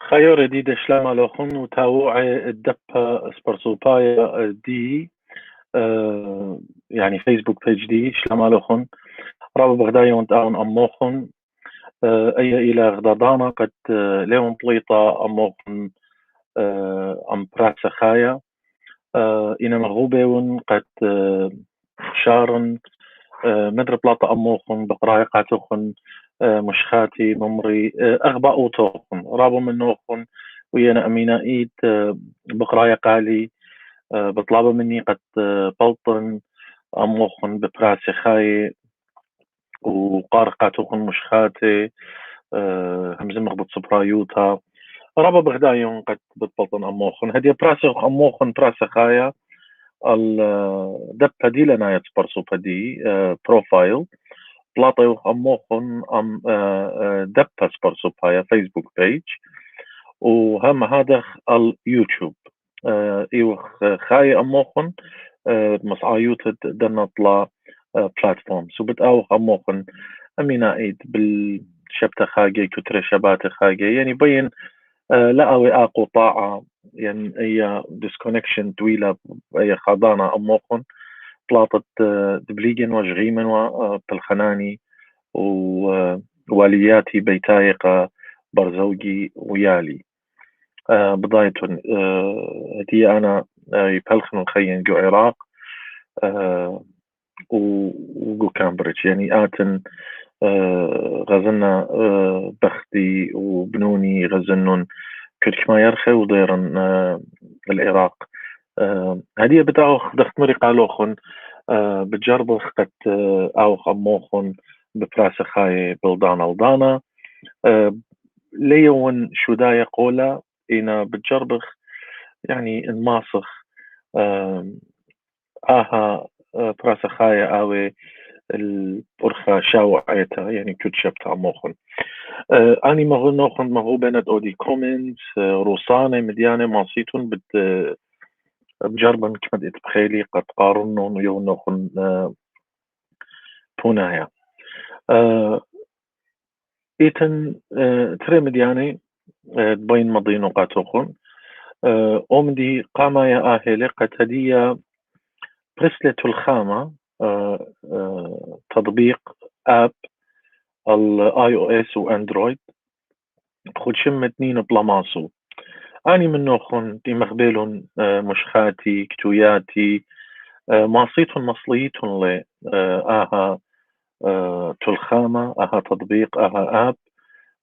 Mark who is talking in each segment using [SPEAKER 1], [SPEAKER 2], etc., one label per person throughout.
[SPEAKER 1] خير دي شلama لوخن وتاوعي الدبا سبرسوبايا دي يعني فيسبوك بيج دي شلما لوخن رابو بغدايا وانتاون أموخن أي إلى غدادانا قد ليون بليطة أموخن أم براسة خايا إنا مغوبة قد شارن مدر بلاطة أموخن بقرايا قاتوخن مشخاتي ممري أغبا أوتوخن رابو منوخن ويانا أمينا إيد بقرايا قالي بطلبة مني قد بلطن أموخن ببراسي خاي وقارقاتوخن مشخاتي همزة مغبط صبرايوتا رابا بغدايون قد بطلطن أموخن هدي براسي أموخن براسي خايا الدبا دي لنا يتبرسو بدي بروفايل بلاطيو أموخن أم دبا سبرسو بايا فيسبوك بيج وهم هذا اليوتيوب ايوه خاي أموخن مسعايوت دنطلا بلاتفورم سو بتاو أموخن أمينا إيد بالشبتة خاجي كتر شبات خاجي يعني بين لقوي آقو طاعة يعني أي ديسكونكشن طويلة أي خضانة أموخن طلاطة دبليجن وجغيمن وبالخناني ووالياتي بيتايقة برزوجي ويالي بضايتون هدي أنا يبلخن خيين جو عراق وجو كامبريدج يعني آتن غزلنا بختي وبنوني غزلنون كرك ما يرخي وضيرن العراق هدي بتاعو دخت مري قالوخن بتجربخ قد أوخ أموخن ببراسة خاي بلدانا ودانا ليون شدايا قولا إنا بتجربخ يعني الماسخ آها براسة خايا أوي البرخة شاوعيتا يعني كد شبت أموخن أني مغنوخن مغو بينت أودي كومنت روسانة مديانة ماسيتون بجربن كمد إتبخيلي قد قارنون يونوخن بونايا إيتن تري مدياني بين مضينو قاتوخن أومدي قامايا آهلي قد هدية برسلة الخامة تطبيق آب الاي او اس واندرويد بخد شمت نين بلاماسو اني منوخن دي مخبيلون مشخاتي كتوياتي ماصيتهم مصليتهم لي اها تلخامة اها تطبيق اها اب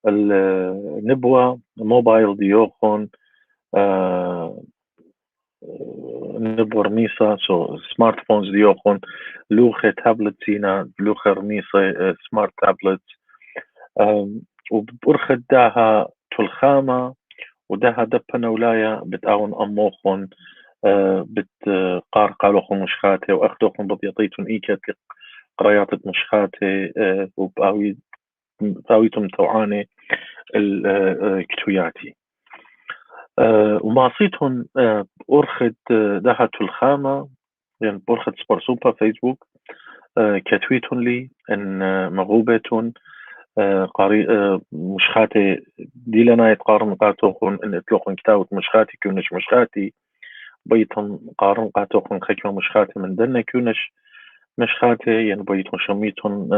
[SPEAKER 1] النبوة موبايل ديوخن نبور نيسا سو سمارت فونز ديوخن لوخة تابلت سينا لوخة رنيسة سمارت تابلت وبرخد داها تلخامة وداها دبنا ولايا بتاون أموخن بتقار قالوخن مشخاتي وأخدوخن بضيطيتون إيكات قريات مشخاتي وباويتم توعاني الكتوياتي ومعصيتهم أرخد داها تلخامة يعني برخد سبرسوبا فيسبوك كتويتون لي ان مغوبتون قاري مشخاتي دي لنا يتقارن قاتوخن ان اتلوخن كتاوت مشخاتي كونش مشخاتي بيتن قارن قاتوخن خكمة مشخاتي من دنا كونش مشخاتي يعني بيتن شميتن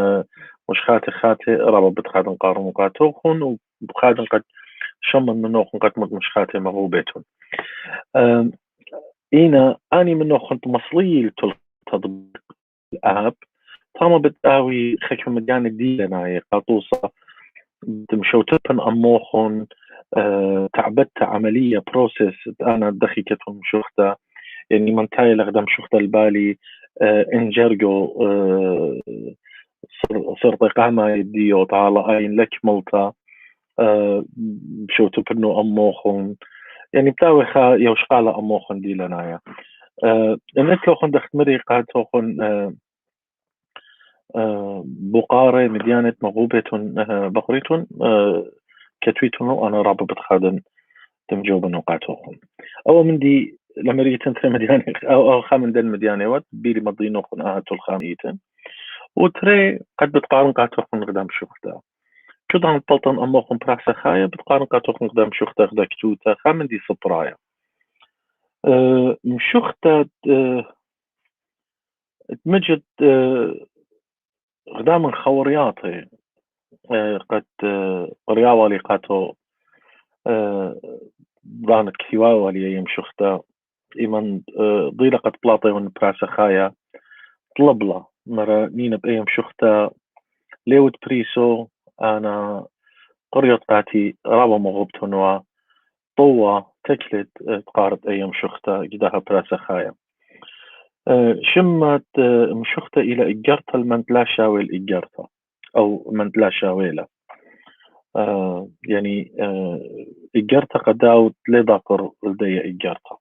[SPEAKER 1] مشخاتي خاتي رابا بتخادن قارن قاتوخن وبخادن قد شمن منوخن قد مشخاتي مغوبتون إينا أني منوخن مصلي تطبيق الآب طالما بتقاوي خكمة مديانة دي لنا قاطوصة بتمشوتبن أموخن تعبدت عملية بروسيس أنا دخيكتهم شوختا يعني منتاي لغدم شوختا البالي انجرجو صرت قهما يديو تعالى أين لك ملتا بشوتبنو أموخن يعني بتاوي خا يوشقالة أموخن دي لنا النت لوخن دخت مري قاتوخن بقارة مديانة مغوبة بقريتون كتويتون أنا رابط بتخادن تمجوب نقاطهم أو من دي لما ريتن ترى مديانة أو خامن دل مديانة وات بيري مضينو خن تل خاميتن وتري قد بتقارن قاتوخن غدام شوفتا تدعم البلطن أموخن براسة خايا بتقارن قاتوخن قدام شوختا غدا كتوتا خامن دي سبرايا مشوختا تمجد غدا من خورياتي قد رياوالي قاتو ضانت كثيواوالي يمشوختا إيمن ضيلة قد بلاطي من براسة خايا طلبلا مرة نينا بأيام شوختا ليود بريسو أنا قرية قاتي رابا مغوبتون طوة تكلت تقارب أيام شوختا جداها براسة خايا شمت مشوختا إلى إجارتا المنتلا شاويل إجارتا أو منتلا شاويلة يعني إجارتا قداو تليداقر لدي إجارتا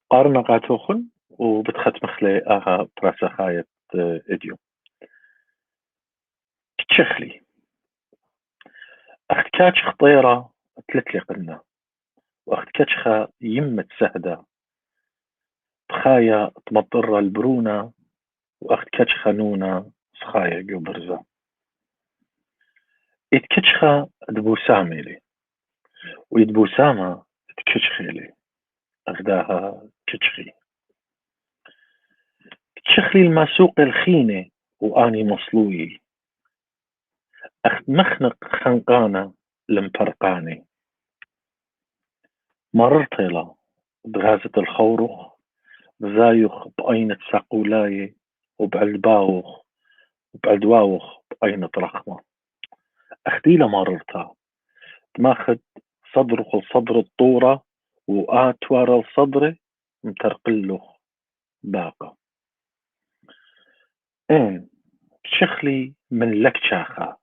[SPEAKER 1] قارنا قاتوخن وبتخت مخلي آها براسة خاية إديو كتشخلي أخت كاتش خطيرة تلتلي قلنا وأخت كاتشخا يمت سهدة بخايا تمطر البرونة وأخت كاتشخا نونة سخايا جوبرزة إتكتشخا دبوسامي لي ويدبوسامة تكتشخي لي أخداها كتشخي كتشخلي الماسوق الخينة وآني مصلوي أخت مخنق خنقانة لمبرقاني مررت له بغازة الخورخ بزايخ بأينة ساقولاي وبعلباوخ وبعلدواوخ بأينة رخمة أخدي له مررتها تماخد صدرخ الصدر الطورة وآتوار الصدر مترقلخ باقة إن شخلي من لك شاخة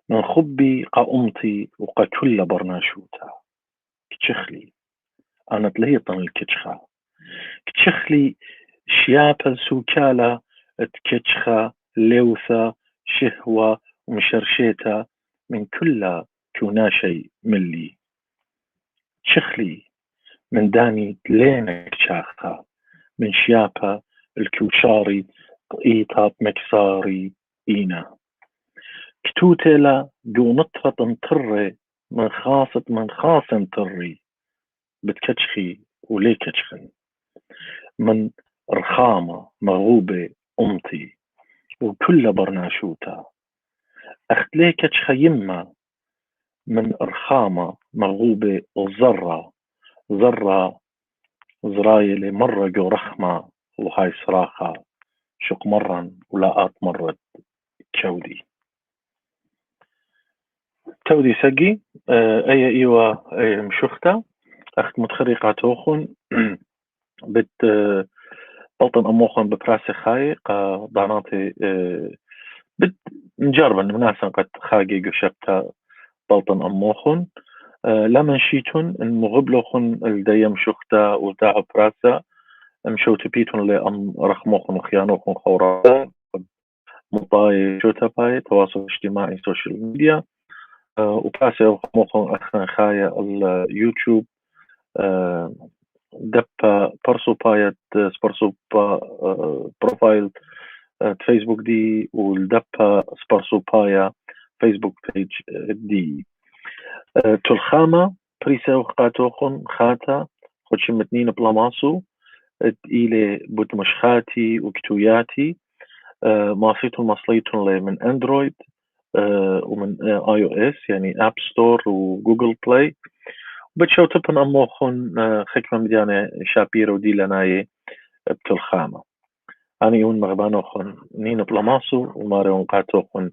[SPEAKER 1] من خبي قأمتي وقتل برناشوتا كتشخلي أنا تلهيطن الكتشخة كتشخلي شيابا سوكالة تكتشخة لوثة شهوة ومشرشيتا من كل كوناشي ملي تشخلي من داني تلينك شاخة من شيابا الكوشاري قيطة مكساري إينا كتوتلا جو نطفة انطري من خاص انطري بتكتشخي وليه كتشخن من رخامة مغوبة أمتي وكل برناشوتا أخت ليه كتشخا يما من رخامة مغوبة وزرة زرايلي مرة جو رخمة وهاي صراخة شق مرة ولاقات مرة تشودي تودي سقي أي إيوة مشوختا أخت متخرقة توخن بت بلطن أموخن ببراسي خاي ضعناتي بت نجرب المناسا قد خاقي قشبتا بلطن أموخن لما نشيتون المغبلوخن الديا مشوختا وتاعو براسا مشوت بيتون لأم رخموخن وخيانوخن خورا مطاي شوتا باي تواصل اجتماعي سوشيال ميديا وباسي رخموخن أخنا خايا اليوتيوب دبا برسو بايت سبرسو بروفايل فيسبوك دي والدبا سبرسو بايا فيسبوك بيج دي تلخامة بريسا وقاتوخن خاتا خدش متنين بلاماسو إلي بوت مشخاتي وكتوياتي ماسيتون مصليتون لي من اندرويد ومن اي او اس يعني اب ستور وجوجل بلاي بتشو تبن أموخن خكمة مديانة شابيرو دي لناي بتلخامة أنا يون مغبانوخن نين بلاماسو وماريون قاتوخن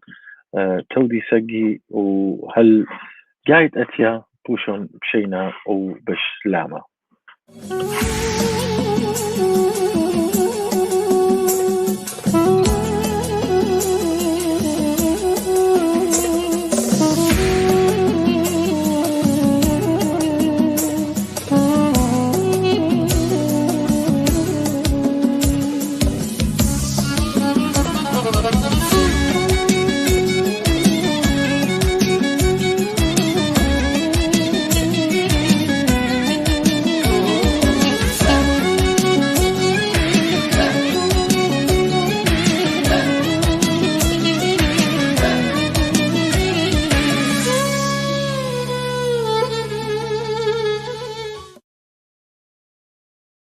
[SPEAKER 1] تودي سقي وهل قايد أتيا بوشون بشينا وبش لاما